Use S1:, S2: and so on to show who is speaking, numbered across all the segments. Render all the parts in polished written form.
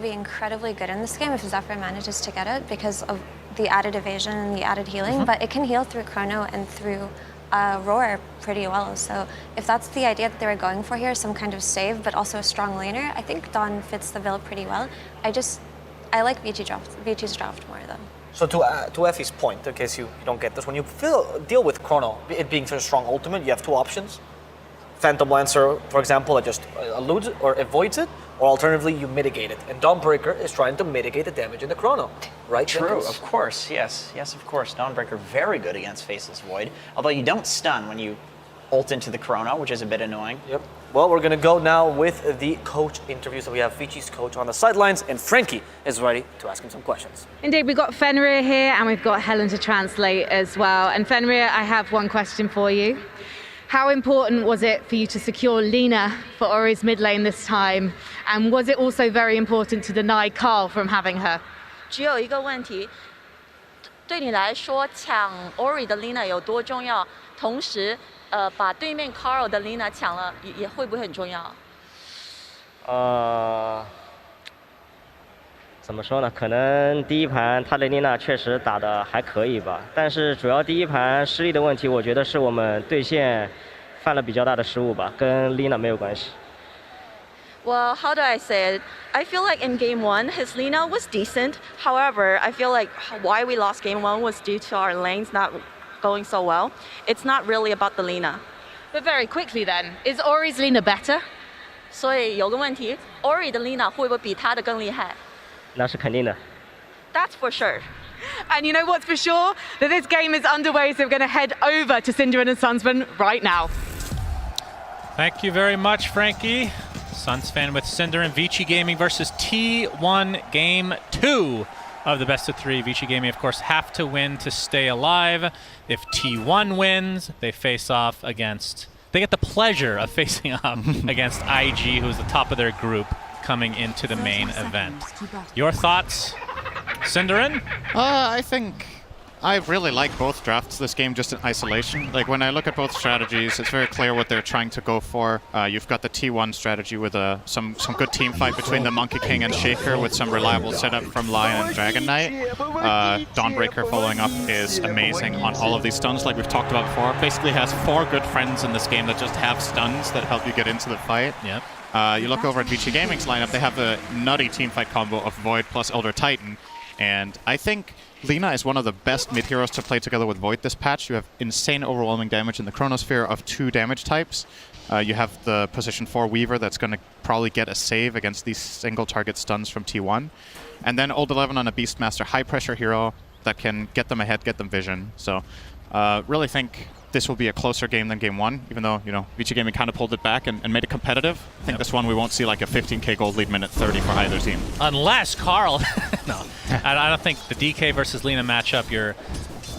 S1: Be incredibly good in this game if Zephyr manages to get it because of the added evasion and the added healing, but it can heal through Chrono and through Roar pretty well. So if that's the idea that they were going for here, some kind of save, but also a strong laner, I think Dawn fits the bill pretty well. I like Vichi's draft more though.
S2: So to Effie's point, in case you don't get this, when you deal with Chrono, it being such a strong ultimate, you have two options. Phantom Lancer, for example, that just eludes it or avoids it, or alternatively, you mitigate it. And Dawnbreaker is trying to mitigate the damage in the Chrono, right?
S3: True, of course, yes. Yes, of course. Dawnbreaker, very good against Faceless Void. Although you don't stun when you ult into the Chrono, which is a bit annoying.
S2: Yep. Well, we're going to go now with the coach interview. So we have Vichi's coach on the sidelines, and Frankie is ready to ask him some questions.
S4: Indeed, we've got Fenrir here, and we've got Helen to translate as well. And Fenrir, I have one question for you. How important was it for you to secure Lina for Ori's mid lane this time? And was it also very important to deny Carl from having her?
S5: 只有一个问题，对你来说，抢 Ori 的 Lina 有多重要？同时，把对面 Carl 的 Lina 抢了，也会不会很重要？
S6: 怎么说呢？可能第一盘他的丽娜确实打得还可以吧，但是主要第一盘失利的问题，我觉得是我们对线犯了比较大的失误吧，跟丽娜没有关系。
S5: Well, how do I say it? I feel like in game one, his Lina was decent. However, I feel like why we lost game one was due to our lanes not going so well. It's not really about the Lina.
S4: But very quickly then, is Ori's Lina better?
S5: 所以有个问题 ，Ori 的 Lina 会不会比他的更厉害？
S6: 那是肯定的。
S5: That's for sure.
S4: And you know what's for sure? That this game is underway, so we're going to head over to Synderen and Sunsman right now.
S7: Thank you very much, Frankie. Sunsfan with Synderen, Vici Gaming versus T1 Game 2 of the best of three. Vici Gaming, of course, have to win to stay alive. If T1 wins, they face off against... They get the pleasure of facing off against IG, who's the top of their group, coming into the main event. Your thoughts, Synderen?
S8: I think I really like both drafts this game just in isolation. Like when I look at both strategies, it's very clear what they're trying to go for. You've got the T1 strategy with some good team fight between the Monkey King and Shaker with some reliable setup from Lion and Dragon Knight. Dawnbreaker following up is amazing on all of these stuns like we've talked about before. Basically has 4 good friends in this game that just have stuns that help you get into the fight.
S7: Yep.
S8: You look over at Vici Gaming's lineup, they have the nutty teamfight combo of Void plus Elder Titan. And I think Lina is one of the best mid-heroes to play together with Void this patch. You have insane overwhelming damage in the Chronosphere of 2 damage types. You have the position 4 Weaver that's going to probably get a save against these single target stuns from T1. And then Old 11 on a Beastmaster high pressure hero that can get them ahead, get them vision. So really think this will be a closer game than game 1, even though, you know, Vici Gaming kind of pulled it back and made it competitive. I think this one we won't see like a 15k gold lead minute 30 for either team.
S7: Unless Carl... no, I don't think the DK versus Lina matchup,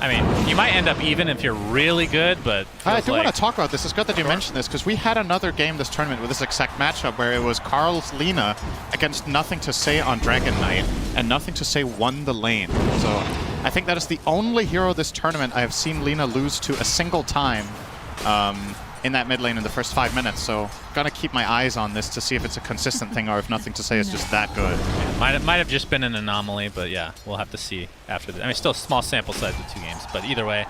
S7: I mean, you might end up even if you're really good, but...
S8: I do want to talk about this. It's good that you mentioned this, because we had another game this tournament with this exact matchup where it was Carl's Lina against Nothing to Say on Dragon Knight, and Nothing to Say won the lane. So I think that is the only hero this tournament I have seen Lina lose to a single time in that mid lane in the first 5 minutes. So gotta keep my eyes on this to see if it's a consistent thing or if Nothing to Say is just that good.
S7: Yeah, might have just been an anomaly, but yeah, we'll have to see after this. I mean, still small sample size with 2 games, but either way.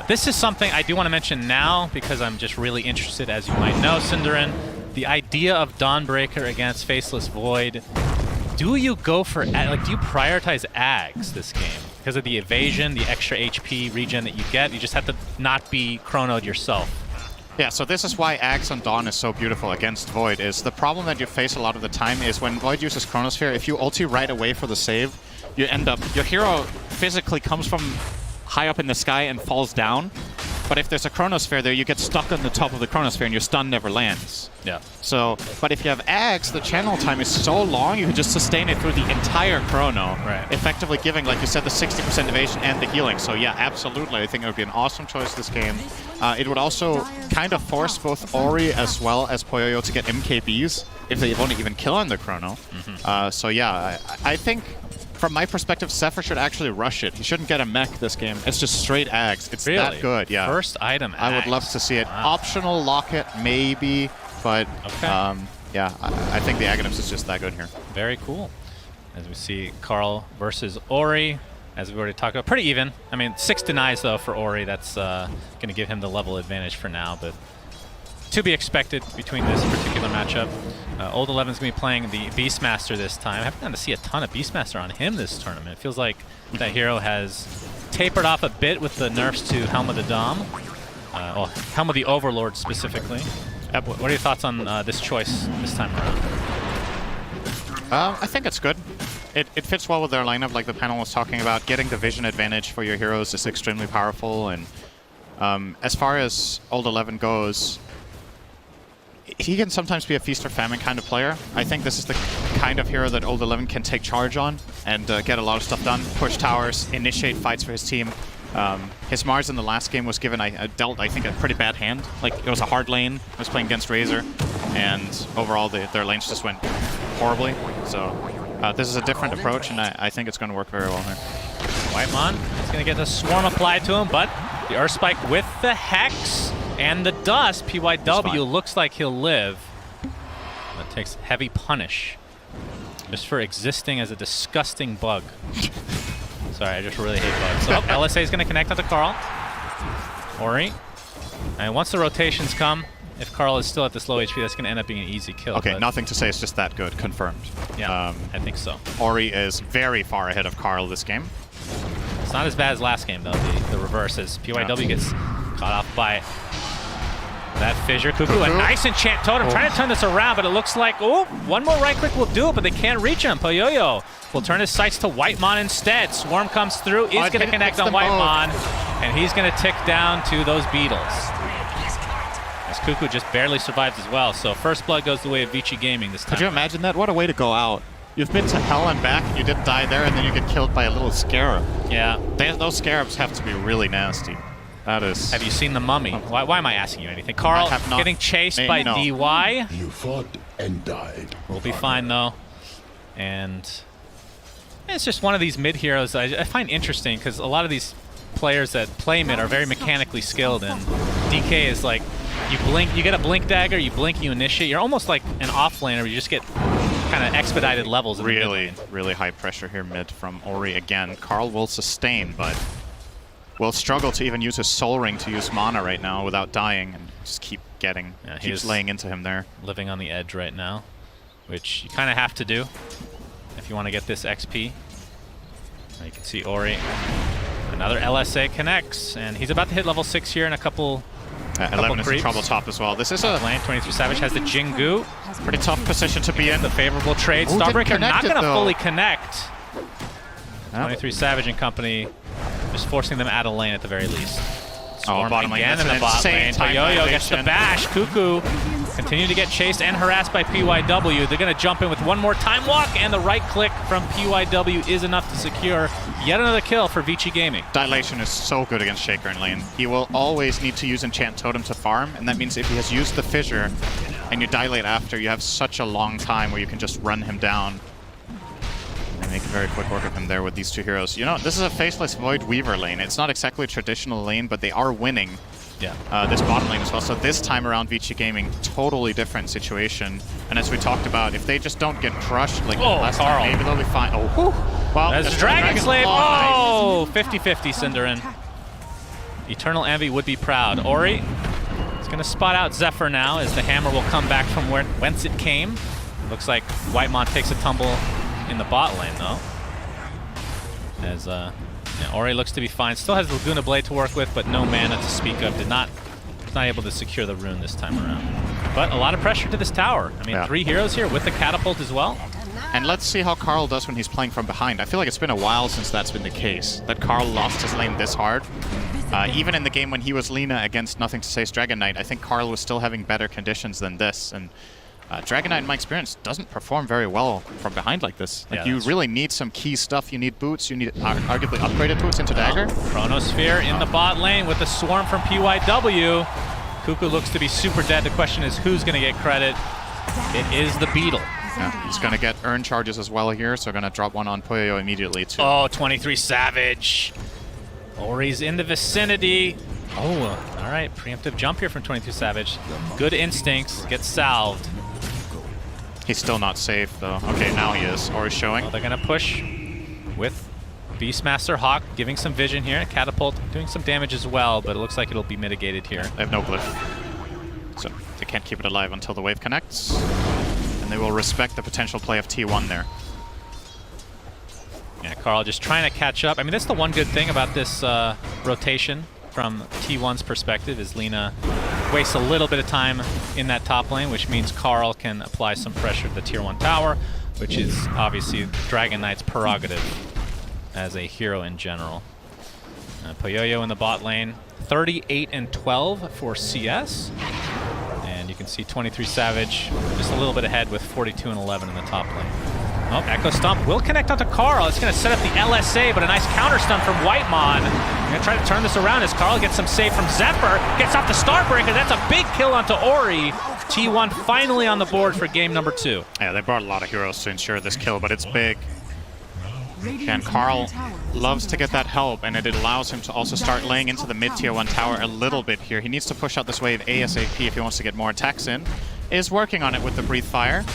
S7: This is something I do want to mention now because I'm just really interested, as you might know, Synderen. The idea of Dawnbreaker against Faceless Void. Do you go for, like, do you prioritize Ags this game? Because of the evasion, the extra HP regen that you get, you just have to not be chronoed yourself.
S8: Yeah, so this is why Axe on Dawn is so beautiful against Void, is the problem that you face a lot of the time is when Void uses Chronosphere, if you ulti right away for the save, you end up, your hero physically comes from high up in the sky and falls down, but if there's a Chronosphere there, you get stuck on the top of the Chronosphere and your stun never lands.
S7: Yeah.
S8: So, but if you have Axe, the channel time is so long, you can just sustain it through the entire Chrono,
S7: right,
S8: effectively giving, like you said, the 60% evasion and the healing. So yeah, absolutely, I think it would be an awesome choice this game. It would also kind of force both Ori as well as Poyoyo to get MKBs if they won't even kill on the Chrono. So yeah, I think from my perspective, Zephyr should actually rush it. He shouldn't get a mech this game. It's just straight Ags. It's
S7: really?
S8: That good, yeah.
S7: First item Ags.
S8: I would love to see it.
S7: Wow.
S8: Optional Locket, maybe, but
S7: okay.
S8: yeah, I think the Aghanims is just that good here.
S7: Very cool. As we see Carl versus Ori, as we've already talked about, pretty even. I mean, 6 denies though for Ori. That's going to give him the level advantage for now, but to be expected between this particular matchup. Old 11's going to be playing the Beastmaster this time. I haven't gotten to see a ton of Beastmaster on him this tournament. It feels like that hero has tapered off a bit with the nerfs to Helm of the Dom. Well, Helm of the Overlord specifically. What are your thoughts on this choice this time around?
S8: I think it's good. It fits well with their lineup, like the panel was talking about. Getting the vision advantage for your heroes is extremely powerful, and as far as Old 11 goes, he can sometimes be a feast or famine kind of player. I think this is the kind of hero that Old 11 can take charge on and get a lot of stuff done, push towers, initiate fights for his team. His Mars in the last game was given, dealt, I think, a pretty bad hand. Like, it was a hard lane. I was playing against Razor, and overall their lanes just went horribly. So this is a different approach, and I think it's going to work very well here.
S7: Whitemon is going to get the Swarm applied to him, but the Earth Spike with the Hex and the Dust. PYW looks like he'll live. That takes heavy punish just for existing as a disgusting bug. Sorry, I just really hate bugs. So, LSA is going to connect onto Carl. Ori. And once the rotations come, if Carl is still at this low HP, that's going to end up being an easy kill.
S8: Okay, nothing to say. It's just that good. Confirmed.
S7: Yeah, I think so.
S8: Ori is very far ahead of Carl this game.
S7: It's not as bad as last game, though. The reverse is PYW gets caught off by that Fissure. Cuckoo, a nice enchant totem. Trying to turn this around, but it looks like, one more right click will do it, but they can't reach him. Poyoyo will turn his sights to Whitemon instead. Swarm comes through, is going to connect on Whitemon, and he's going to tick down to those Beetles. As Cuckoo just barely survives as well, so first blood goes the way of Vici Gaming this time.
S8: Could you imagine that? What a way to go out. You've been to hell and back, and you didn't die there, and then you get killed by a little scarab.
S7: Yeah.
S8: Those scarabs have to be really nasty. That is...
S7: Have you seen The Mummy? Why am I asking you anything? Carl getting chased by DY.
S9: You fought and died.
S7: We'll be fine, though. And it's just one of these mid heroes I find interesting, because a lot of these players that play mid are very mechanically skilled, and DK is like, you blink, you get a blink dagger, you blink, you initiate. You're almost like an offlaner where you just get kind of expedited levels. In
S8: really high pressure here mid from Ori again. Carl will sustain, but will struggle to even use his Soul Ring to use mana right now without dying, and just keeps laying into him there.
S7: Living on the edge right now, which you kind of have to do if you want to get this XP. Now you can see Ori. Another LSA connects, and he's about to hit level 6 here in a couple
S8: 11 is in trouble top as well. This is a
S7: lane. 23 Savage has the Jingu.
S8: Pretty tough position to be in.
S7: The favorable trade. Starbreaker not going to fully connect. 23 Savage and company just forcing them out of lane at the very least. Swarm
S8: bottom lane.
S7: again in the bot lane. Toyoyo gets the bash. Cuckoo continue to get chased and harassed by PYW. They're going to jump in with one more time walk, and the right click from PYW is enough to secure yet another kill for Vici Gaming.
S8: Dilation is so good against Shaker in lane. He will always need to use Enchant Totem to farm, and that means if he has used the Fissure and you dilate after, you have such a long time where you can just run him down. They make very quick work of him there with these two heroes. You know, this is a Faceless Void Weaver lane. It's not exactly a traditional lane, but they are winning this bottom lane as well. So this time around, Vici Gaming, totally different situation. And as we talked about, if they just don't get crushed like last time, maybe they'll be fine. Well,
S7: that's Dragon Slave. Oh, 50-50, Cinderin. Eternal Envy would be proud. Ori is going to spot out Zephyr now as the hammer will come back from whence it came. Looks like Whitemon takes a tumble in the bot lane, though. As Ori looks to be fine. Still has the Laguna Blade to work with, but no mana to speak of. Was not able to secure the rune this time around. But a lot of pressure to this tower. I mean, 3 heroes here with the catapult as well.
S8: And let's see how Carl does when he's playing from behind. I feel like it's been a while since that's been the case, that Carl lost his lane this hard. Even in the game when he was Lina against Nothing to Say's Dragon Knight, I think Carl was still having better conditions than this. And Dragon Knight, in my experience, doesn't perform very well from behind like this. Like, you really need some key stuff. You need boots. You need arguably upgraded boots into Dagger.
S7: Chronosphere in the bot lane with the Swarm from PYW. Cuckoo looks to be super dead. The question is who's going to get credit. It is the Beetle.
S8: Yeah, he's going to get earn charges as well here, so going to drop one on Poyoyo immediately too.
S7: Oh, 23 Savage. Ori's in the vicinity. Oh, all right. Preemptive jump here from 23 Savage. Good instincts. Gets salved.
S8: He's still not safe, though. Okay, now he is. Or he's showing.
S7: Well, they're going to push with Beastmaster Hawk, giving some vision here. Catapult doing some damage as well, but it looks like it'll be mitigated here.
S8: They have no glyph. So they can't keep it alive until the wave connects. And they will respect the potential play of T1 there.
S7: Yeah, Carl just trying to catch up. I mean, that's the one good thing about this rotation from T1's perspective is Lina wastes a little bit of time in that top lane, which means Carl can apply some pressure to the Tier 1 tower, which is obviously Dragon Knight's prerogative as a hero in general. Poyoyo in the bot lane, 38 and 12 for CS. And you can see 23 Savage just a little bit ahead with 42 and 11 in the top lane. Oh, Echo Stomp will connect onto Carl. It's going to set up the LSA, but a nice counter stun from Whitemon. Going to try to turn this around as Carl gets some save from Zephyr. Gets off the Starbreaker. That's a big kill onto Ori. T1 finally on the board for game number 2.
S8: Yeah, they brought a lot of heroes to ensure this kill, but it's big. And Carl loves to get that help, and it allows him to also start laying into the mid-tier 1 tower a little bit here. He needs to push out this wave ASAP if he wants to get more attacks in. Is working on it with the Breathe Fire.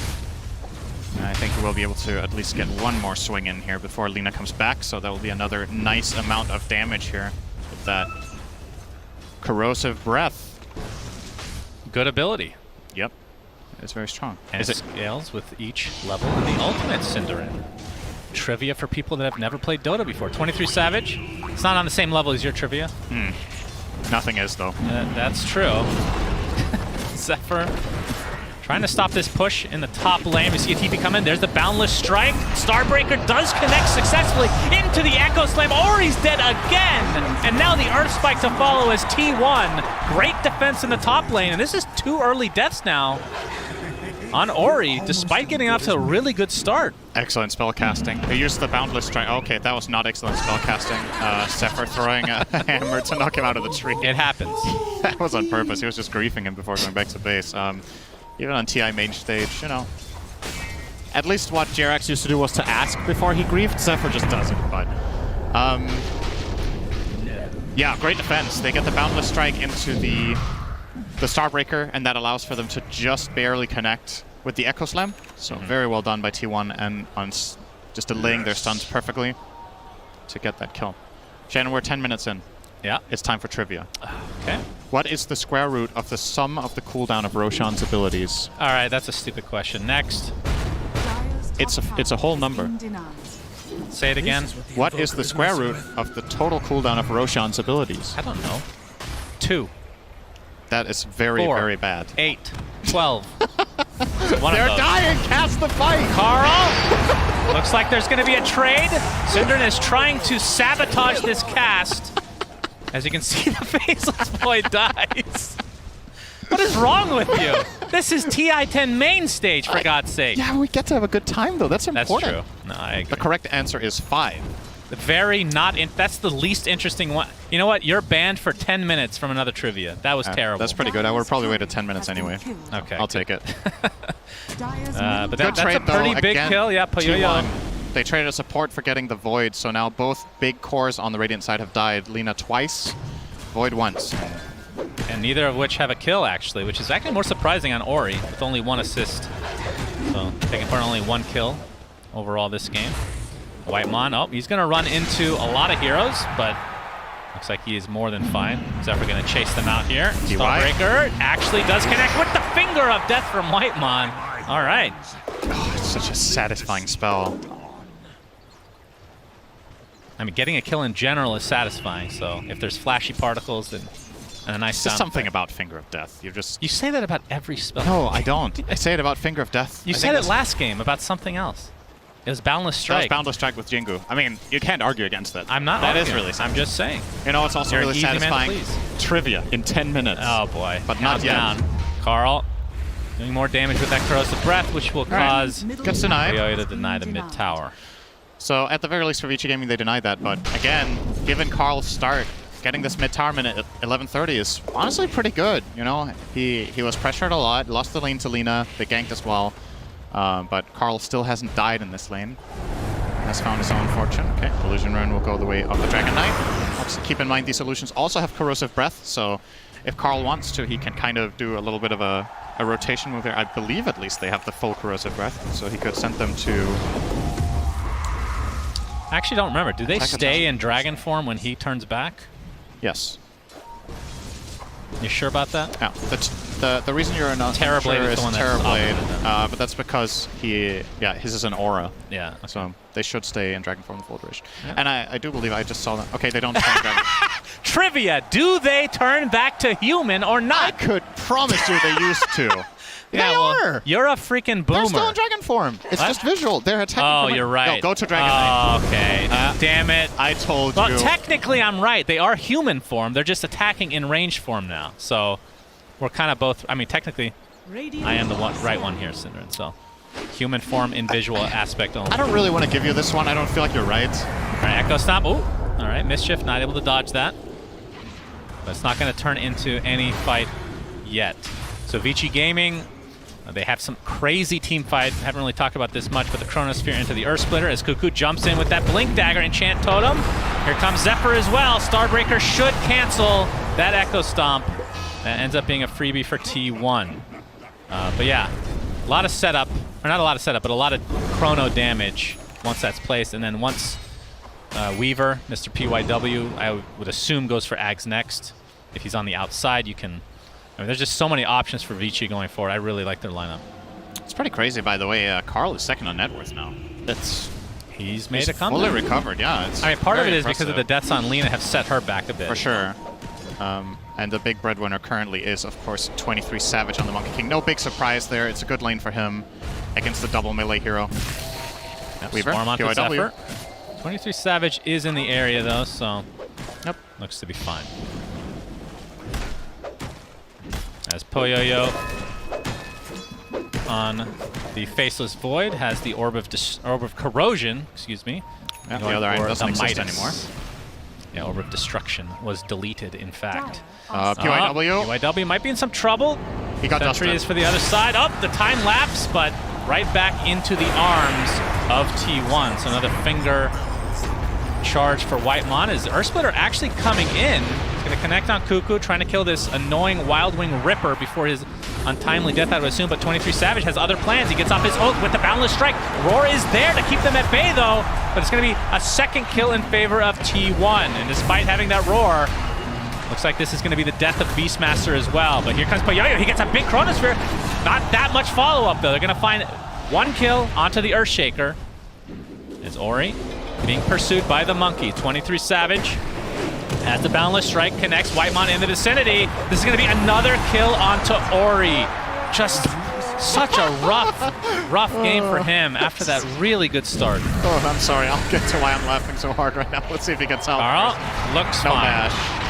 S8: I think he will be able to at least get one more swing in here before Lina comes back, so that will be another nice amount of damage here with that Corrosive Breath.
S7: Good ability.
S8: Yep, it's very strong.
S7: And it scales with each level in the ultimate Cinderin. Trivia for people that have never played Dota before. 23 Savage. It's not on the same level as your trivia.
S8: Nothing is, though.
S7: That's true. Zephyr trying to stop this push in the top lane. We see a TP coming. There's the Boundless Strike. Starbreaker does connect successfully into the Echo Slam. Ori's dead again. And now the Earth Spike to follow as T1. Great defense in the top lane. And this is 2 early deaths now on Ori, despite getting off to a really good start.
S8: Excellent spell casting. They used the Boundless Strike. Okay, that was not excellent spell casting. Zephyr throwing a hammer to knock him out of the tree.
S7: It happens.
S8: That was on purpose. He was just griefing him before going back to base. Even on TI main stage, you know. At least what Jerax used to do was to ask before he griefed. Zephyr just does it, but... yeah, great defense. They get the Boundless Strike into the Starbreaker, and that allows for them to just barely connect with the Echo Slam. So very well done by T1 and on just delaying their stuns perfectly to get that kill. Shannon, we're 10 minutes in.
S7: Yeah.
S8: It's time for trivia.
S7: Okay.
S8: What is the square root of the sum of the cooldown of Roshan's abilities?
S7: All right, that's a stupid question. Next.
S8: It's a whole number.
S7: Say it again.
S8: What is the square root of the total cooldown of Roshan's abilities?
S7: I don't know. 2.
S8: That is very,
S7: 4,
S8: very bad.
S7: 8, 12.
S8: They're dying! Cast the fight!
S7: Carl! Looks like there's going to be a trade. Cinderin is trying to sabotage this cast. As you can see, the Faceless Boy dies. What is wrong with you? This is TI-10 main stage, for God's sake.
S8: Yeah, we get to have a good time, though. That's important.
S7: That's true. No, I agree.
S8: The correct answer is 5.
S7: That's the least interesting one. You know what? You're banned for 10 minutes from another trivia. That was terrible.
S8: That's pretty good. I would have probably waited 10 minutes anyway.
S7: Okay.
S8: I'll take it.
S7: But that's a pretty big kill. Yeah, Poyoyo.
S8: They traded a support for getting the Void, so now both big cores on the Radiant side have died. Lina twice, Void once.
S7: And neither of which have a kill, actually, which is actually more surprising on Ori, with only 1 assist. So taking part in only 1 kill overall this game. Whitemon, oh, he's going to run into a lot of heroes, but looks like he is more than fine. Zephyr going to chase them out here. Starbreaker actually does connect with the finger of death from Whitemon. All right.
S8: Oh, it's such a satisfying spell.
S7: I mean, getting a kill in general is satisfying, so if there's flashy particles, then and a nice sound.
S8: Just something about Finger of Death.
S7: You say that about every spell.
S8: No, I don't. I say it about Finger of Death.
S7: You said it last game about something else. It was Boundless Strike.
S8: That was Boundless Strike with Jingu. I mean, you can't argue against that.
S7: I'm not
S8: That
S7: arguing.
S8: is really satisfying.
S7: I'm just saying.
S8: You know, it's also really satisfying. Trivia in 10 minutes.
S7: Oh, boy.
S8: But not yet.
S7: Down. Carl doing more damage with that Corrosive Breath, which will cause
S8: Gets denied.
S7: Poyoyo to deny the mid-tower.
S8: So, at the very least for Vici Gaming, they denied that. But, again, given Carl's start, getting this mid-tower minute at 11:30 is honestly pretty good. You know, he was pressured a lot, lost the lane to Lina, they ganked as well. But Carl still hasn't died in this lane. Has found his own fortune. Okay, Collision Rune will go the way of the Dragon Knight. Also keep in mind these solutions also have Corrosive Breath, so if Carl wants to, he can kind of do a little bit of a rotation move there. I believe at least they have the full corrosive breath, so he could send them to...
S7: I actually don't remember. Do they
S8: Attack
S7: stay in dragon form when he turns back?
S8: Yes.
S7: You sure about that?
S8: Yeah. The reason you're not
S7: Terrorblade
S8: sure
S7: is
S8: is
S7: the one that's
S8: Terrorblade,
S7: operated
S8: but that's because his is an aura.
S7: Yeah. Okay.
S8: So they should stay in dragon form the full duration.
S7: Yeah.
S8: And I do believe I just saw that. Okay, they don't turn dragon.
S7: Trivia: do they turn back to human or
S8: I
S7: not?
S8: could promise you they used to.
S7: Yeah,
S8: they
S7: well,
S8: are.
S7: you're a freaking boomer.
S8: They're still in dragon form. It's
S7: What?
S8: just visual. They're attacking.
S7: Oh,
S8: from
S7: you're right.
S8: No, go to dragon. Knight.
S7: Okay. Damn it.
S8: I told
S7: Well,
S8: you.
S7: technically, I'm right. They are human form. They're just attacking in range form now. So we're kind of both. I mean, technically, I am the right one here, Synderen. So human form in visual aspect only.
S8: I don't really want to give you this one. I don't feel like you're right.
S7: All right, Echo Stomp. Oh, all right. Mischief not able to dodge that. But it's not going to turn into any fight yet. So Vici Gaming, they have some crazy team fight. Haven't really talked about this much, but the Chronosphere into the Earth Splitter as Cuckoo jumps in with that Blink Dagger, Enchant Totem. Here comes Zephyr as well. Starbreaker should cancel that Echo Stomp. That ends up being a freebie for T1. But yeah, a lot of setup, or not a lot of setup, but a lot of chrono damage once that's placed. And then once Weaver, Mr. PYW, I would assume goes for Ags next. If he's on the outside, you can... I mean, there's just so many options for Vici going forward. I really like their lineup.
S8: It's pretty crazy, by the way. Carl is second on net worth now.
S7: He's made a comeback.
S8: Fully recovered, yeah.
S7: I mean, part of it is
S8: impressive.
S7: because of the deaths on Lina have set her back a bit.
S8: For sure. And the big breadwinner currently is, of course, 23 Savage on the Monkey King. No big surprise there. It's a good lane for him against the double melee hero.
S7: Yep,
S8: Weaver,
S7: Swarm onto
S8: PYW.
S7: Zephyr. 23 Savage is in the area, though, so looks to be fine. As Poyoyo on the Faceless Void has the Orb of Corrosion, excuse me.
S8: Yeah, the other item doesn't exist anymore.
S7: Yeah, Orb of Destruction was deleted, in fact.
S8: PYW.
S7: PYW might be in some trouble.
S8: He got
S7: Sentry
S8: dusted.
S7: is for the other side. Oh, the time lapse, but right back into the arms of T1. So another finger charge for Whitemon. Is Earthsplitter actually coming in? He's going to connect on Cuckoo, trying to kill this annoying Wild Wing Ripper before his untimely death, I would assume. But 23 Savage has other plans. He gets off his oath with the Boundless Strike. Roar is there to keep them at bay, though. But it's going to be a second kill in favor of T1. And despite having that Roar, looks like this is going to be the death of Beastmaster as well. But here comes Poyoyo. He gets a big Chronosphere. Not that much follow-up, though. They're going to find one kill onto the Earthshaker. It's Ori being pursued by the Monkey. 23 Savage as the Boundless Strike connects Whitemon in the vicinity. This is going to be another kill onto Ori. Just such a rough game for him after that really good start.
S8: Oh, I'm sorry. I'll get to why I'm laughing so hard right now. Let's see if he gets out.
S7: Carl looks
S8: No
S7: fine.
S8: bash.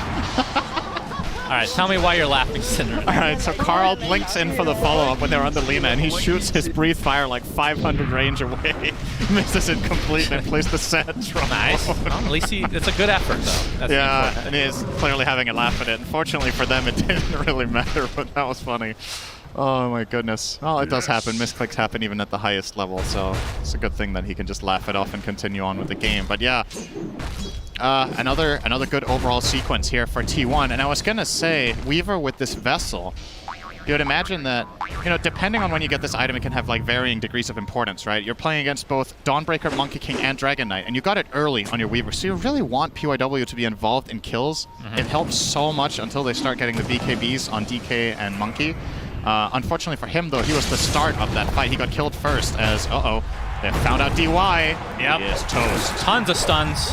S7: All right, tell me why you're laughing, Cinder.
S8: All right, so Carl blinks in for the follow-up when they're under Lina, and he shoots his breathe fire like 500 range away. Misses it completely and plays the set.
S7: Nice. Well, at least it's a good effort, though. That's
S8: Yeah, and he is clearly having a laugh at it. Unfortunately for them, it didn't really matter, but that was funny. Oh my goodness. Well, it does happen. Misclicks happen even at the highest level, so it's a good thing that he can just laugh it off and continue on with the game. But yeah, another good overall sequence here for T1. And I was gonna say, Weaver with this Vessel, you would imagine that, you know, depending on when you get this item, it can have like varying degrees of importance, right? You're playing against both Dawnbreaker, Monkey King, and Dragon Knight, and you got it early on your Weaver, so you really want PYW to be involved in kills. It helps so much until they start getting the BKBs on DK and Monkey. Unfortunately for him, though, he was the start of that fight. He got killed first as, they found out DY.
S7: Yep.
S8: He is toast.
S7: Tons of stuns.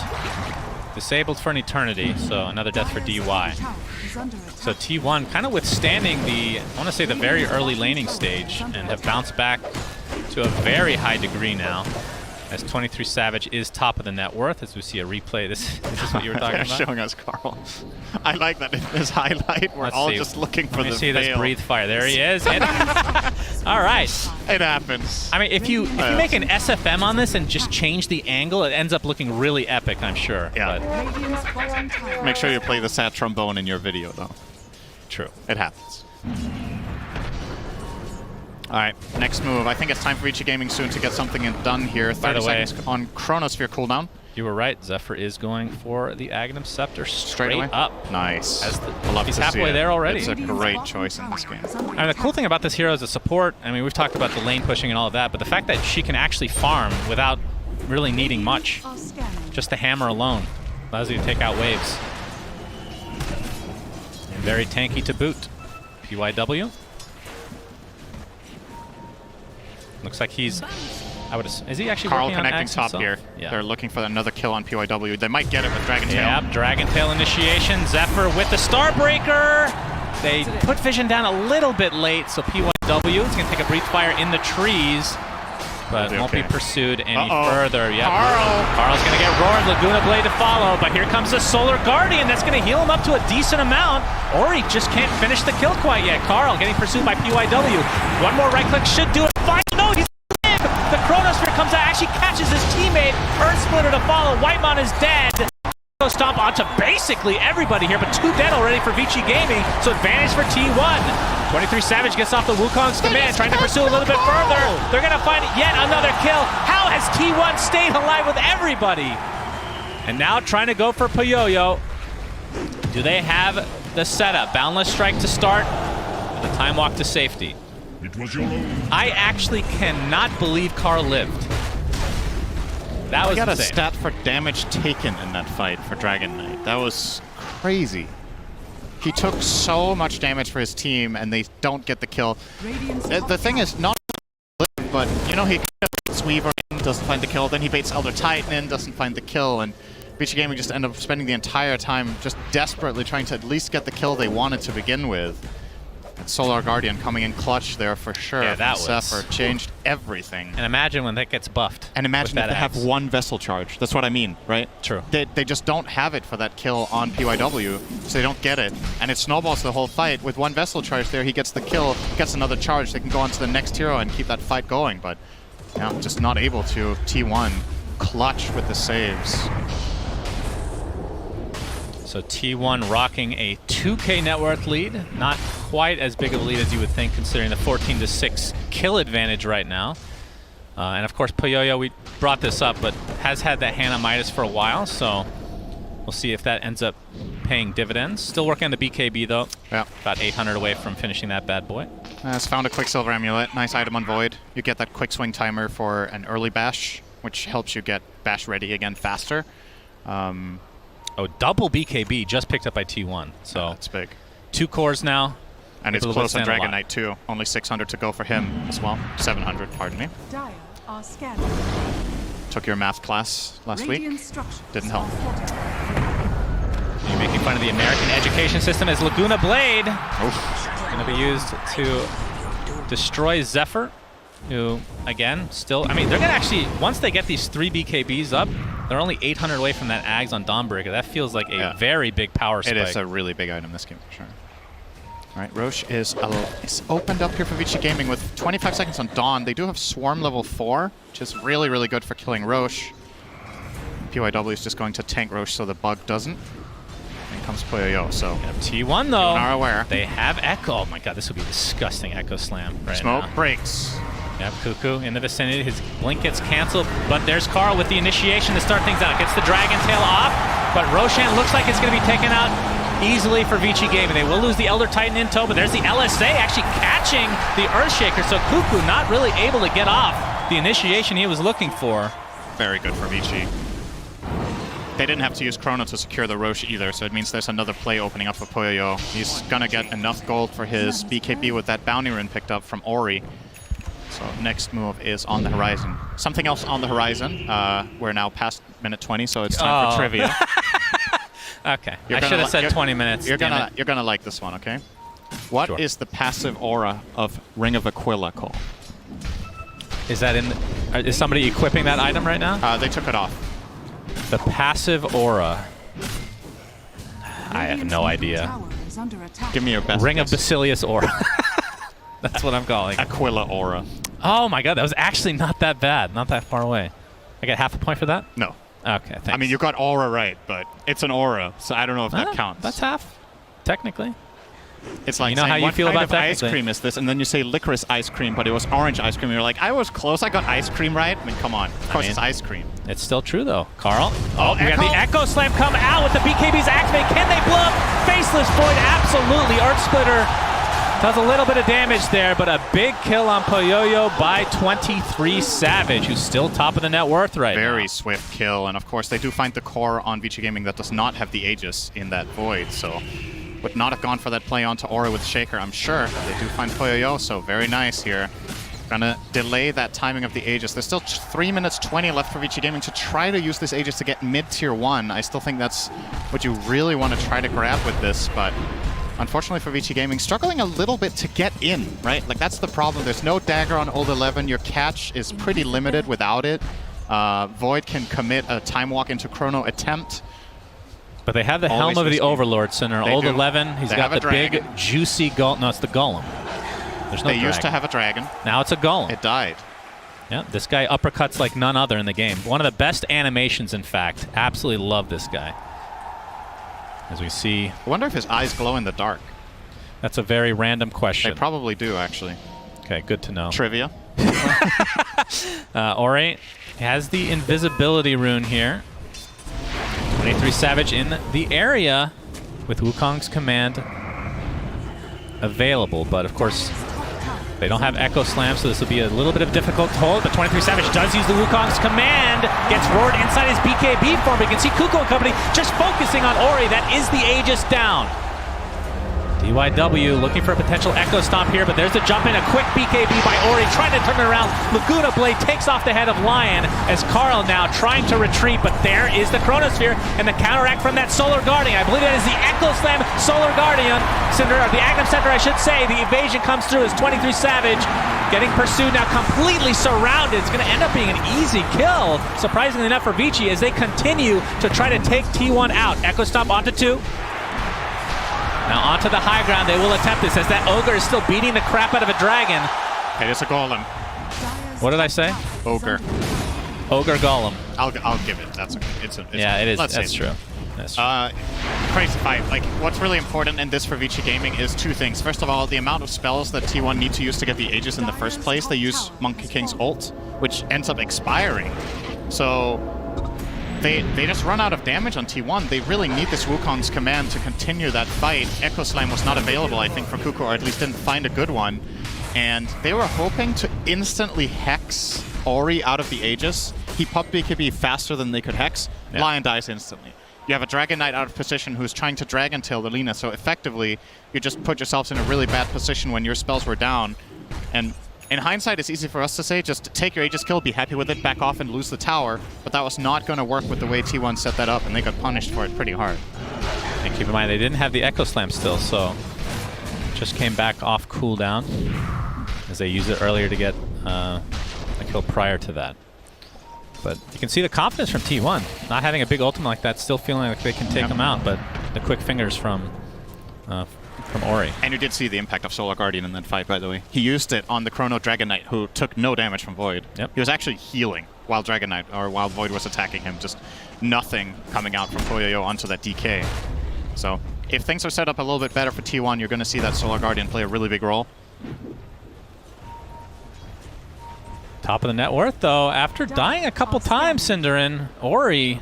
S7: Disabled for an eternity, so another death for DY. So T1 kind of withstanding the, I want to say the very early laning stage, and have bounced back to a very high degree now. As 23 Savage is top of the net worth, as we see a replay. This is what you were talking
S8: They're
S7: about?
S8: showing us Carl. I like that in this highlight, we're
S7: Let's
S8: all
S7: see.
S8: just looking for
S7: Let me
S8: the
S7: see this
S8: fail.
S7: breathe fire. There he is. And all right.
S8: It happens.
S7: I mean, if you make an SFM on this and just change the angle, it ends up looking really epic, I'm sure.
S8: Yeah.
S7: But
S8: Make sure you play the sad trombone in your video, though.
S7: true.
S8: It happens. All right, next move. I think it's time for Vici Gaming soon to get something done here.
S7: By
S8: 30
S7: the way-
S8: seconds on Chronosphere cooldown.
S7: You were right. Zephyr is going for the Aghanim Scepter straight
S8: away
S7: up.
S8: Nice.
S7: I love he's halfway there already.
S8: It's a great choice in this game.
S7: And the cool thing about this hero as a support, I mean, we've talked about the lane pushing and all of that, but the fact that she can actually farm without really needing much, just the hammer alone, allows you to take out waves. And very tanky to boot. PYW. Looks like he's, is he actually
S8: Carl
S7: working on
S8: connecting
S7: Axe
S8: top
S7: himself?
S8: here.
S7: Yeah.
S8: They're looking for another kill on PYW. They might get it with Dragon Tail.
S7: Yep, Dragon Tail initiation. Zephyr with the Starbreaker. They put Vision down a little bit late, so PYW is going to take a brief fire in the trees, but won't be pursued any further. Yep. Carl's going to get roared. Laguna Blade to follow, but here comes the Solar Guardian. That's going to heal him up to a decent amount, or he just can't finish the kill quite yet. Carl getting pursued by PYW. One more right click should do it. No, he's in. The Chronosphere comes out, actually catches his teammate. Earth Splitter to follow. Whitemon is dead. Stomp onto basically everybody here, but 2 dead already for Vici Gaming, so advantage for T1. 23 Savage gets off the Wukong's command, trying to pursue a little bit further. They're going to find yet another kill. How has T1 stayed alive with everybody? And now trying to go for Puyoyo. Do they have the setup? Boundless Strike to start, and the Time Walk to safety.
S9: It was your own.
S7: I actually cannot believe Carl lived. That was
S8: got
S7: insane.
S8: a stat for damage taken in that fight for Dragon Knight. That was crazy. He took so much damage for his team, and they don't get the kill. The thing is, not but you know, he baits Weaver in, doesn't find the kill, then he baits Elder Titan in, doesn't find the kill, and Vici Gaming just end up spending the entire time just desperately trying to at least get the kill they wanted to begin with. And Solar Guardian coming in clutch there for sure.
S7: Yeah, that was...
S8: Zephyr changed everything.
S7: And imagine when that gets buffed.
S8: And imagine if they have
S7: axe.
S8: one vessel charge. That's what I mean, right?
S7: True.
S8: They just don't have it for that kill on PYW, so they don't get it. And it snowballs the whole fight. With one vessel charge there, he gets the kill, gets another charge. They can go on to the next hero and keep that fight going. But yeah, I'm just not able to. T1 clutch with the saves.
S7: So T1 rocking a 2K net worth lead. Not quite as big of a lead as you would think, considering the 14-6 kill advantage right now. And of course, Puyoyo, we brought this up, but has had that Hannah Midas for a while, so we'll see if that ends up paying dividends. Still working on the BKB though.
S8: Yeah.
S7: About 800 away from finishing that bad boy.
S8: Has found a Quicksilver Amulet. Nice item on Void. You get that quick swing timer for an early bash, which helps you get bash ready again faster.
S7: Oh, double BKB just picked up by T1. So
S8: that's big.
S7: 2 cores now.
S8: And it's close on Dragon Knight too. Only 600 to go for him as well. 700, pardon me. Took your math class last week. Didn't help.
S7: You're making fun of the American education system as Laguna Blade going to be used to destroy Zephyr, who, again, still... I mean, they're going to actually... Once they get these 3 BKBs up, they're only 800 away from that Ags on Dawnbreaker. That feels like a very big power spike.
S8: It is a really big item this game, for sure. All right, Roche is opened up here for Vici Gaming with 25 seconds on Dawn. They do have Swarm level 4, which is really, really good for killing Roche. PYW is just going to tank Roche so the bug doesn't. And comes Puyoyo, so...
S7: T1, though,
S8: are aware.
S7: They have Echo. Oh my god, this would be a disgusting Echo Slam right
S8: Smoke
S7: now.
S8: breaks.
S7: Yep, Cuckoo in the vicinity. His blink gets canceled, but there's Carl with the initiation to start things out. Gets the Dragon Tail off, but Roshan looks like it's going to be taken out easily for Vici Gaming. They will lose the Elder Titan in tow, but there's the LSA actually catching the Earthshaker, so Cuckoo not really able to get off the initiation he was looking for.
S8: Very good for Vici. They didn't have to use Chrono to secure the Roche either, so it means there's another play opening up for Puyoyo. He's going to get enough gold for his BKB with that bounty rune picked up from Ori. So next move is on the horizon. Something else on the horizon. We're now past minute 20, so it's time for trivia.
S7: Okay, I should have said 20 minutes.
S8: You're gonna like this one, okay? What is the passive aura of Ring of Aquila called?
S7: Is that in? Is somebody equipping that item right now?
S8: They took it off.
S7: The passive aura. I have no idea.
S8: Give me your best
S7: Ring
S8: guess.
S7: of Basilius aura. That's what I'm calling.
S8: Aquila aura.
S7: Oh my god, that was actually not that bad. Not that far away. I get half a point for that?
S8: No.
S7: Okay, thanks.
S8: I mean, you got aura right, but it's an aura, so I don't know if that counts.
S7: That's half, technically.
S8: It's like
S7: You know
S8: saying,
S7: how you
S8: what
S7: feel
S8: kind
S7: about
S8: of
S7: that?
S8: ice cream is this? And then you say licorice ice cream, but it was orange ice cream. You're like, I was close. I got ice cream right. I mean, come on. Of course, it's ice cream.
S7: It's still true, though. Carl. Oh, we got
S8: Echo?
S7: the Echo Slam come out with the BKB's activate. Can they blow up? Faceless Void, absolutely. Earth Splitter does a little bit of damage there, but a big kill on Poyoyo by 23 Savage, who's still top of the net worth right now.
S8: Very swift kill. And of course, they do find the core on Vici Gaming that does not have the Aegis in that Void. So would not have gone for that play onto Ori with Shaker, I'm sure. They do find Poyoyo, so very nice here. Gonna delay that timing of the Aegis. There's still 3 minutes 20 left for Vici Gaming to try to use this Aegis to get mid-tier 1. I still think that's what you really want to try to grab with this, but unfortunately for Vici Gaming, struggling a little bit to get in, right? Like, that's the problem. There's no dagger on Old 11. Your catch is pretty limited without it. Void can commit a time walk into Chrono attempt.
S7: But they have the
S8: Always
S7: Helm of the
S8: risky.
S7: Overlord Center.
S8: They
S7: Old
S8: do.
S7: 11, he's
S8: They
S7: got
S8: have
S7: the
S8: a
S7: big,
S8: dragon.
S7: juicy Golem. No, it's the Golem. There's no
S8: They used to
S7: dragon.
S8: have a dragon.
S7: Now it's a Golem.
S8: It died.
S7: Yeah, this guy uppercuts like none other in the game. One of the best animations, in fact. Absolutely love this guy. As we see,
S8: I wonder if his eyes glow in the dark.
S7: that's a very random
S8: They
S7: question.
S8: probably do, actually.
S7: Okay, good to know.
S8: Trivia.
S7: Ori has the invisibility rune here. 23 Savage in the area with Wukong's command available, but of course they don't have Echo Slam, so this will be a little bit of difficult to hold, but 23 Savage does use the Wukong's command, gets roared inside his BKB form, but you can see Kuko and company just focusing on Ori. That is the Aegis down. DYW looking for a potential Echo Stomp here, but there's the jump in, a quick BKB by Ori, trying to turn it around. Laguna Blade takes off the head of Lion as Carl now trying to retreat, but there is the Chronosphere and the counteract from that Solar Guardian. I believe that is the Echo Slam Solar Guardian. Cinder, or the Agnum Center, I should say. The evasion comes through as 23 Savage getting pursued, now completely surrounded. It's going to end up being an easy kill, surprisingly enough for Vici, as they continue to try to take T1 out. Echo Stomp onto 2. Now onto the high ground, they will attempt this as that Ogre is still beating the crap out of a dragon.
S8: It is a golem.
S7: What did I say?
S8: Ogre.
S7: Ogre Golem.
S8: I'll give it. That's okay. It's
S7: Yeah, it is.
S8: Let's
S7: That's
S8: say
S7: true. That's true.
S8: Crazy fight. Like, what's really important in this for Vici Gaming is two things. First of all, the amount of spells that T1 need to use to get the Aegis in the first place. They use Monkey King's ult, which ends up expiring. So they just run out of damage on T1. They really need this Wukong's command to continue that fight. Echo Slam was not available, I think, for Kuko, or at least didn't find a good one. And they were hoping to instantly hex Ori out of the Aegis. He popped BKB faster than they could hex.
S7: Yeah.
S8: Lion dies instantly. You have a Dragon Knight out of position who's trying to Dragon Tail the Lina, so effectively you just put yourselves in a really bad position when your spells were down. And in hindsight, it's easy for us to say, just take your Aegis kill, be happy with it, back off and lose the tower. But that was not going to work with the way T1 set that up, and they got punished for it pretty hard.
S7: And keep in mind, they didn't have the Echo Slam still, so just came back off cooldown as they used it earlier to get a kill prior to that. But you can see the confidence from T1, not having a big ultimate like that, still feeling like they can take him out, but the quick fingers from Ori.
S8: And you did see the impact of Solar Guardian in that fight, by the way. He used it on the Chrono Dragon Knight, who took no damage from Void.
S7: Yep.
S8: He was actually healing while Dragon Knight, or while Void was attacking him. Just nothing coming out from Poyoyo onto that DK. So if things are set up a little bit better for T1, you're going to see that Solar Guardian play a really big role.
S7: Top of the net worth, though, after dying a couple times, Cinderin, Ori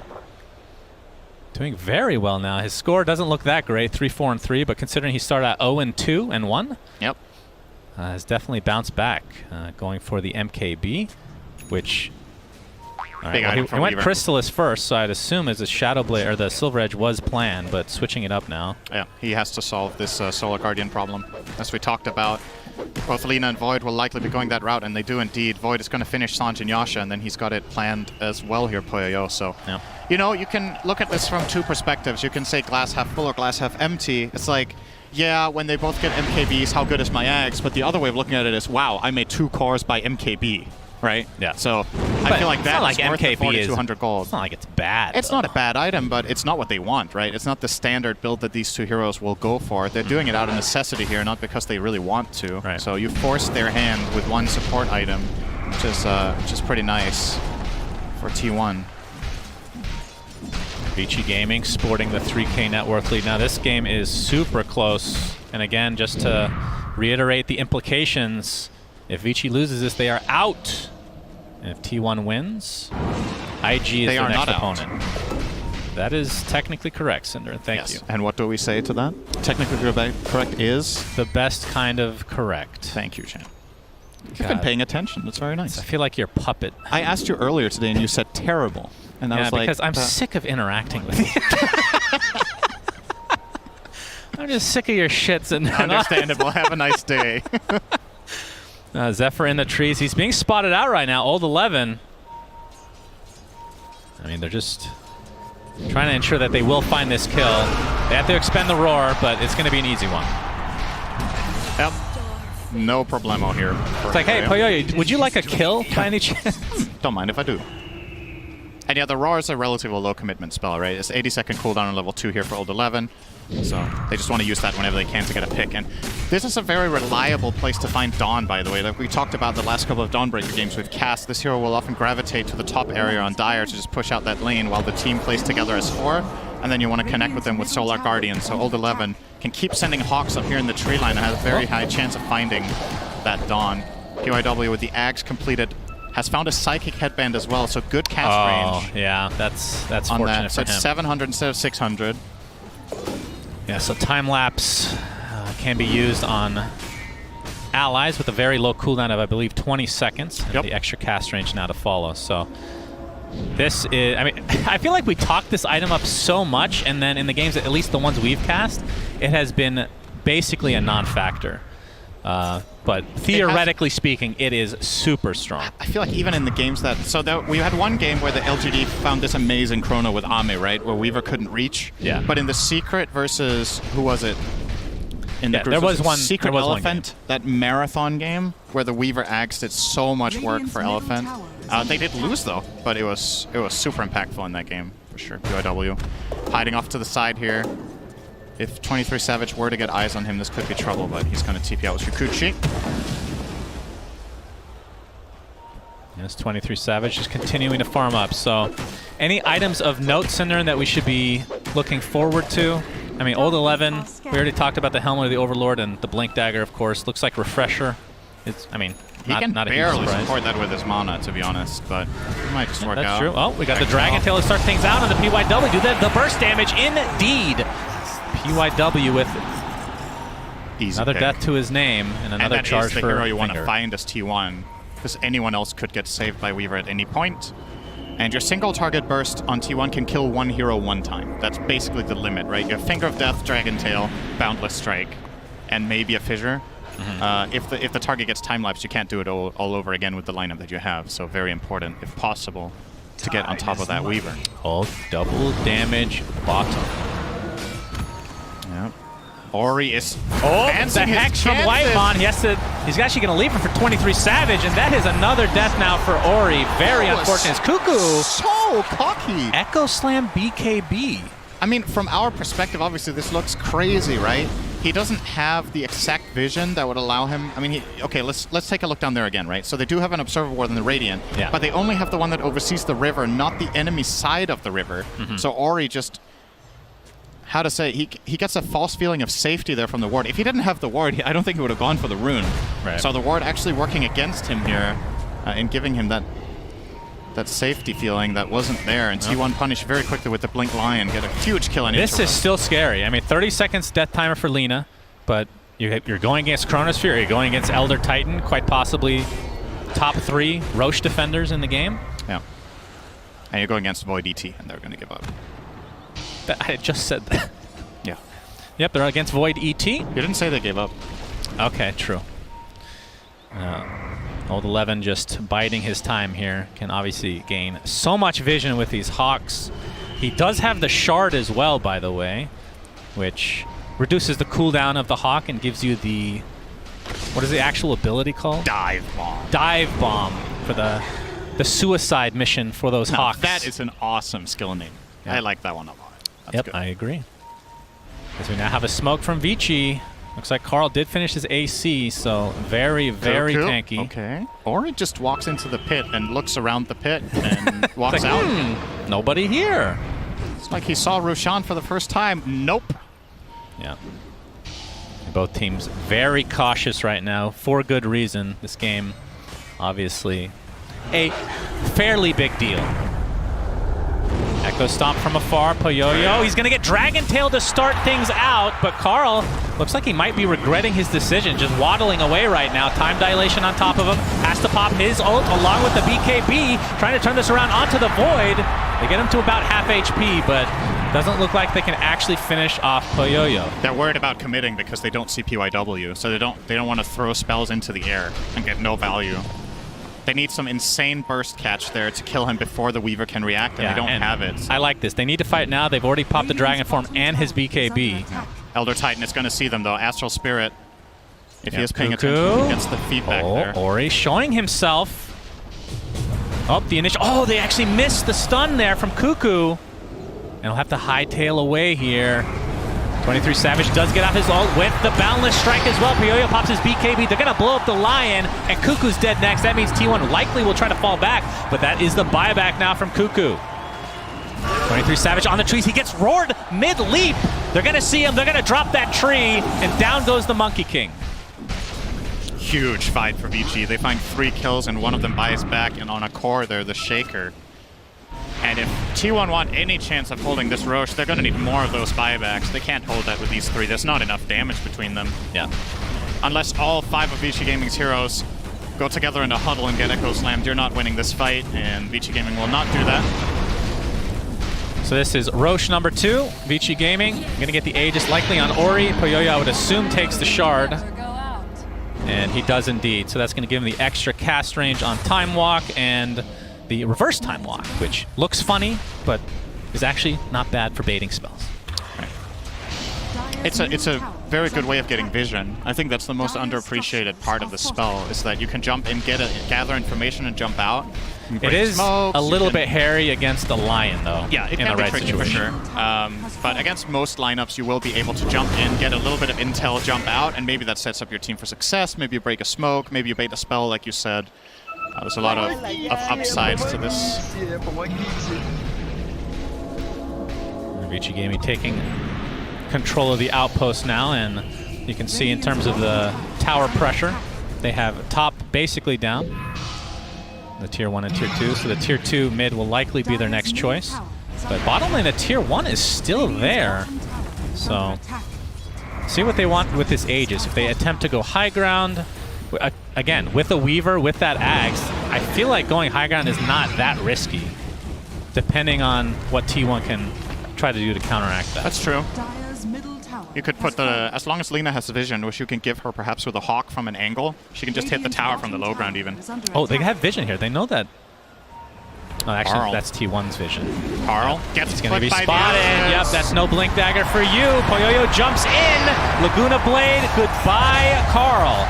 S7: doing very well now. His score doesn't look that great, 3-4-3, but considering he started at 0-2 and 1,
S8: Yep.
S7: has definitely bounced back, going for the MKB, which
S8: Big item
S7: he
S8: from
S7: went
S8: Weaver.
S7: Crystallis first, so I'd assume as a Shadow Blade or the Silver Edge was planned, but switching it up now.
S8: Yeah, he has to solve this Solar Guardian problem. As we talked about, both Lina and Void will likely be going that route, and they do indeed. Void is going to finish Sanj and Yasha, and then he's got it planned as well here, Poyoyo. So,
S7: Yeah.
S8: you know, you can look at this from two perspectives. You can say glass half full or glass half empty. It's like, yeah, when they both get MKBs, how good is my Ags? But the other way of looking at it is, wow, I made 2 cores by MKB, right?
S7: Yeah.
S8: So
S7: But
S8: I feel like
S7: it's not
S8: that is
S7: like
S8: worth the
S7: MKB
S8: 4,200 gold.
S7: It's not like it's bad.
S8: It's
S7: though.
S8: not a bad item, but it's not what they want, right? It's not the standard build that these two heroes will go for. They're doing it out of necessity here, not because they really want to.
S7: Right.
S8: So you force their hand with one support item, which is pretty nice for T1.
S7: Vici Gaming sporting the 3K net worth lead. Now this game is super close. And again, just to reiterate the implications, if Vici loses this, they are out. And if T1 wins, IG is their next opponent. That is technically correct, Cinder. Thank you.
S8: And what do we say to that? Technically correct is?
S7: The best kind of correct.
S8: Thank you, Chan. You've been paying attention. That's very nice.
S7: I feel like you're a puppet.
S8: I asked you earlier today, and you said terrible. And I was like,
S7: because I'm sick of interacting with you. I'm just sick of your shits. And
S8: understandable. Have a nice day.
S7: Zephyr in the trees. He's being spotted out right now. Old 11. I mean, they're just trying to ensure that they will find this kill. They have to expend the roar, but it's going to be an easy one.
S8: Yep. No problemo here.
S7: It's like, hey, Poyoyo, would you like a kill by any chance?
S8: Don't mind if I do. And yeah, the roar is a relatively low commitment spell, right? It's 80-second cooldown on level 2 here for Old 11. So they just want to use that whenever they can to get a pick. And this is a very reliable place to find Dawn, by the way. Like we talked about the last couple of Dawnbreaker games we've cast, this hero will often gravitate to the top area on Dire to just push out that lane while the team plays together as 4. And then you want to connect with them with Solar Guardian. So Old 11 can keep sending Hawks up here in the tree line and has a very high chance of finding that Dawn. PYW with the Ags completed has found a Psychic Headband as well, so good cast range.
S7: Yeah, that's
S8: on
S7: fortunate
S8: that. So
S7: for him.
S8: it's 700 instead of 600.
S7: Yeah, so time lapse can be used on allies with a very low cooldown of, I believe, 20 seconds. And the extra cast range now to follow. So this is, I mean, I feel like we talked this item up so much, and then in the games, at least the ones we've cast, it has been basically a non-factor. But theoretically speaking, it is super strong.
S8: I feel like even in the games that... So we had one game where the LGD found this amazing chrono with Ame, right? Where Weaver couldn't reach.
S7: Yeah.
S8: But in the Secret versus... Who was it? In the group,
S7: there was one
S8: Secret Elephant, that marathon game where the Weaver Axe did so much work for Elephant. They did lose though, but it was super impactful in that game for sure. PYW hiding off to the side here. If 23 Savage were to get eyes on him, this could be trouble, but he's going to TP out with Shukuchi.
S7: Yes, 23 Savage just continuing to farm up. So, any items of note, Cinder, that we should be looking forward to? I mean, Old 11, we already talked about the Helmet of the Overlord and the Blink Dagger, of course. Looks like Refresher. It's, I mean,
S8: he can
S7: not
S8: barely
S7: a huge
S8: support that with his mana, to be honest, but it might just work out.
S7: That's true. Oh, we got the Dragon Tail to start things out on the PYW. Do the burst damage indeed. PYW with
S8: easy
S7: another
S8: pick.
S7: Death to his name and another
S8: that
S7: charge
S8: is the
S7: for
S8: hero you want to
S7: Finger.
S8: find as T1, because anyone else could get saved by Weaver at any point. And your single target burst on T1 can kill one hero one time. That's basically the limit, right? You have Finger of Death, Dragon Tail, Boundless Strike, and maybe a Fissure. If the target gets time-lapsed, you can't do it all over again with the lineup that you have. So very important, if possible, to get on top of that Weaver.
S7: Oh, double damage bottom.
S8: Yep. Ori is
S7: the Hex from Whitemon. He's actually going to leave it for 23 Savage, and that is another death now for Ori. Very unfortunate. It's Cuckoo.
S8: So cocky.
S7: Echo Slam BKB.
S8: I mean, from our perspective, obviously this looks crazy, right? He doesn't have the exact vision that would allow him. I mean, okay, let's take a look down there again, right? So they do have an Observer Ward in the Radiant, but they only have the one that oversees the river, not the enemy side of the river. So Ori just... How to say, he gets a false feeling of safety there from the ward. If he didn't have the ward, I don't think he would have gone for the rune.
S7: Right.
S8: So the ward actually working against him here and giving him that safety feeling that wasn't there. And T1 punished very quickly with the Blink Lion, get a huge kill on
S7: This is still scary. I mean, 30 seconds death timer for Lina, but you're going against Chronosphere, you're going against Elder Titan, quite possibly top 3 Roche defenders in the game.
S8: Yeah. And you're going against Void ET, and they're going to give up.
S7: I just said that.
S8: Yeah.
S7: Yep, they're against Void ET.
S8: You didn't say they gave up.
S7: Okay, true. Old 11 just biding his time here. Can obviously gain so much vision with these Hawks. He does have the Shard as well, by the way, which reduces the cooldown of the Hawk and gives you the... What is the actual ability called?
S8: Dive Bomb.
S7: Dive Bomb for the suicide mission for those Hawks.
S8: That is an awesome skill name.
S7: Yeah.
S8: I like that one a lot. That's
S7: Yep,
S8: good.
S7: I agree. As we now have a smoke from Vici. Looks like Carl did finish his AC, so very, very tanky.
S8: Okay. Or he just walks into the pit and looks around the pit and walks out.
S7: Nobody here.
S8: It's like he saw Roshan for the first time. Nope.
S7: Yeah. Both teams very cautious right now for good reason. This game, obviously, a fairly big deal. Echo Stomp from afar, Poyoyo. He's going to get Dragon Tail to start things out, but Carl looks like he might be regretting his decision, just waddling away right now. Time dilation on top of him. Has to pop his ult along with the BKB, trying to turn this around onto the Void. They get him to about half HP, but doesn't look like they can actually finish off Poyoyo.
S8: They're worried about committing because they don't see PYW, so they don't want to throw spells into the air and get no value. They need some insane burst catch there to kill him before the Weaver can react, and they don't have it.
S7: I like this. They need to fight now. They've already popped the Dragon Form and his BKB.
S8: Elder Titan is going to see them, though. Astral Spirit, if he is paying attention, gets the feedback there.
S7: Ori showing himself. Oh, the initial. Oh, they actually missed the stun there from Cuckoo. And he'll have to hightail away here. 23 Savage does get off his ult with the Boundless Strike as well. Poyoyo pops his BKB. They're going to blow up the Lion, and Cuckoo's dead next. That means T1 likely will try to fall back, but that is the buyback now from Cuckoo. 23 Savage on the trees. He gets roared mid-leap. They're going to see him. They're going to drop that tree, and down goes the Monkey King.
S8: Huge fight for Vici. They find 3 kills, and one of them buys back, and on a core, they're the Shaker. And if T1 want any chance of holding this Roche, they're going to need more of those buybacks. They can't hold that with these 3. There's not enough damage between them.
S7: Yeah.
S8: Unless all 5 of Vici Gaming's heroes go together in a huddle and get Echo Slammed, you're not winning this fight, and Vici Gaming will not do that.
S7: So this is Roche number 2. Vici Gaming going to get the Aegis likely on Ori. Poyoyo, I would assume, takes the Shard. And he does indeed. So that's going to give him the extra cast range on Time Walk and the reverse Time Walk, which looks funny, but is actually not bad for baiting spells.
S8: Right. It's a very good way of getting vision. I think that's the most underappreciated part of the spell, is that you can jump and gather information and jump out.
S7: It is
S8: smokes,
S7: a little bit hairy against the Lion, though.
S8: Yeah, it can be tricky for sure. But against most lineups, you will be able to jump in, get a little bit of intel, jump out, and maybe that sets up your team for success. Maybe you break a smoke, maybe you bait a spell, like you said. There's a lot of upsides to this.
S7: Vici Gaming taking control of the outpost now, and you can see in terms of the tower pressure, they have top basically down. The tier 1 and tier 2, so the tier 2 mid will likely be their next choice. But bottom lane, the tier 1 is still there. So, see what they want with this Aegis. If they attempt to go high ground, again, with a Weaver, with that Axe, I feel like going high ground is not that risky, depending on what T1 can try to do to counteract that.
S8: That's true. You could put as long as Lina has vision, which you can give her perhaps with a Hawk from an angle, she can just hit the tower from the low ground even.
S7: Oh, they have vision here. They know that. Oh, actually,
S8: Carl.
S7: That's T1's vision.
S8: Carl gets
S7: going to be spotted. Yep, that's no Blink Dagger for you. Poyoyo jumps in. Laguna Blade, goodbye, Carl.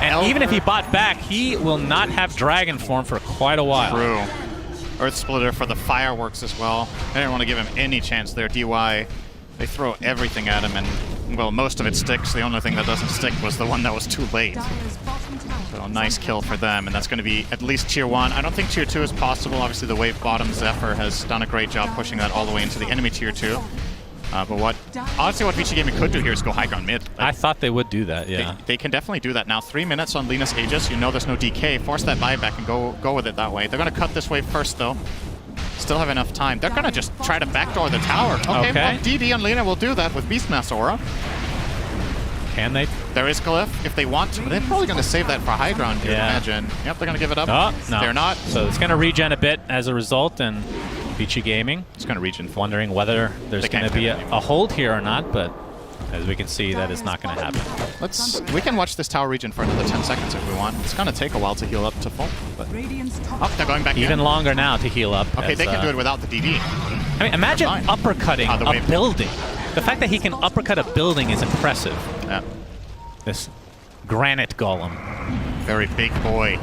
S7: And even if he bought back, he will not have Dragon Form for quite a while.
S8: True. Earth Splitter for the fireworks as well. They didn't want to give him any chance there. DY, they throw everything at him, and, well, most of it sticks. The only thing that doesn't stick was the one that was too late. So nice kill for them, and that's going to be at least tier 1. I don't think tier 2 is possible. Obviously, the wave bottom Zephyr has done a great job pushing that all the way into the enemy tier 2. But honestly, what Vici Gaming could do here is go high ground mid.
S7: I thought they would do that, yeah.
S8: They can definitely do that now. 3 minutes on Lina's Aegis. You know there's no DK. Force that buyback and go with it that way. They're going to cut this wave first, though. Still have enough time. They're going to just try to backdoor the tower. Okay. Well, DD and Lina will do that with Beastmaster Aura.
S7: Can they?
S8: There is Glyph if they want to, but they're probably going to save that for high ground here, imagine. Yep, they're going to give it up.
S7: Oh, no.
S8: They're not.
S7: So it's going to regen a bit as a result, and Vici Gaming
S8: is going to regen.
S7: Wondering whether there's going to be a hold here or not, but as we can see, that is not going to happen.
S8: We can watch this tower regen for another 10 seconds if we want. It's going to take a while to heal up to full. But they're going back
S7: even
S8: in.
S7: longer now to heal up.
S8: Okay, they can do it without the DD.
S7: I mean, imagine uppercutting a building. The fact that he can uppercut a building is impressive.
S8: Yeah.
S7: This granite golem.
S8: Very big boy.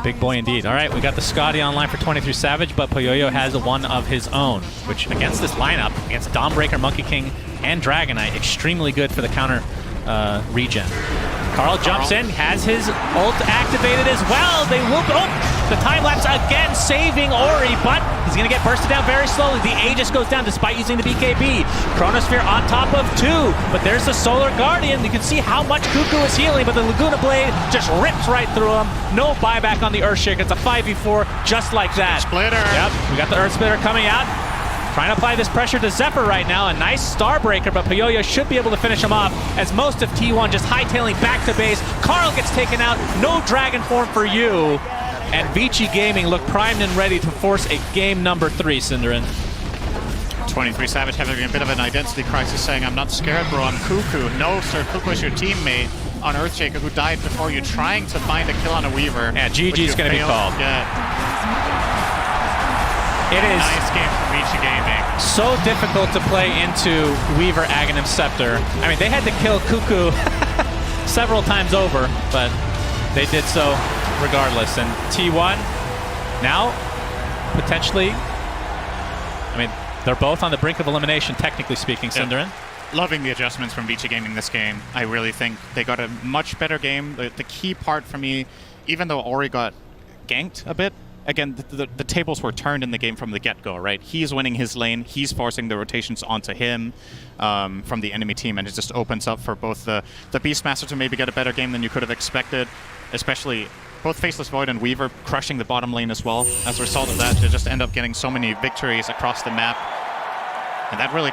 S7: Big boy indeed. All right, we got the Scotty online for 23 Savage, but Poyoyo has one of his own, which against this lineup, against Dawnbreaker, Monkey King, and Dragonite, extremely good for the counter regen. Carl jumps in, has his ult activated as well. They will go. The time lapse again saving Ori, but he's going to get bursted down very slowly. The Aegis goes down despite using the BKB. Chronosphere on top of 2, but there's the Solar Guardian. You can see how much Cuckoo is healing, but the Laguna Blade just rips right through him. No buyback on the Earthshaker. It's a 5v4 just like that.
S8: Splitter.
S7: Yep, we got the Earth Splitter coming out. Trying to apply this pressure to Zephyr right now. A nice Starbreaker, but Puyoyo should be able to finish him off as most of T1 just hightailing back to base. Carl gets taken out. No Dragon Form for you. And Vici Gaming look primed and ready to force a game number 3, Cinderin.
S8: 23 Savage having a bit of an identity crisis, saying, I'm not scared, bro, I'm Cuckoo. No, sir, Cuckoo is your teammate on Earthshaker who died before you, trying to find a kill on a Weaver.
S7: Yeah, GG's going to be called. It is
S8: nice game for Vici Gaming.
S7: So difficult to play into Weaver Aghanim Scepter. I mean, they had to kill Cuckoo several times over, but they did so regardless. And T1 now potentially, I mean, they're both on the brink of elimination, technically speaking, Cinderin.
S8: Loving the adjustments from Vici Gaming this game. I really think they got a much better game. The key part for me, even though Ori got ganked a bit, again, the tables were turned in the game from the get-go, right? He's winning his lane, he's forcing the rotations onto him from the enemy team, and it just opens up for both the Beastmaster to maybe get a better game than you could have expected, especially both Faceless Void and Weaver crushing the bottom lane as well. As a result of that, they just end up getting so many victories across the map, and that really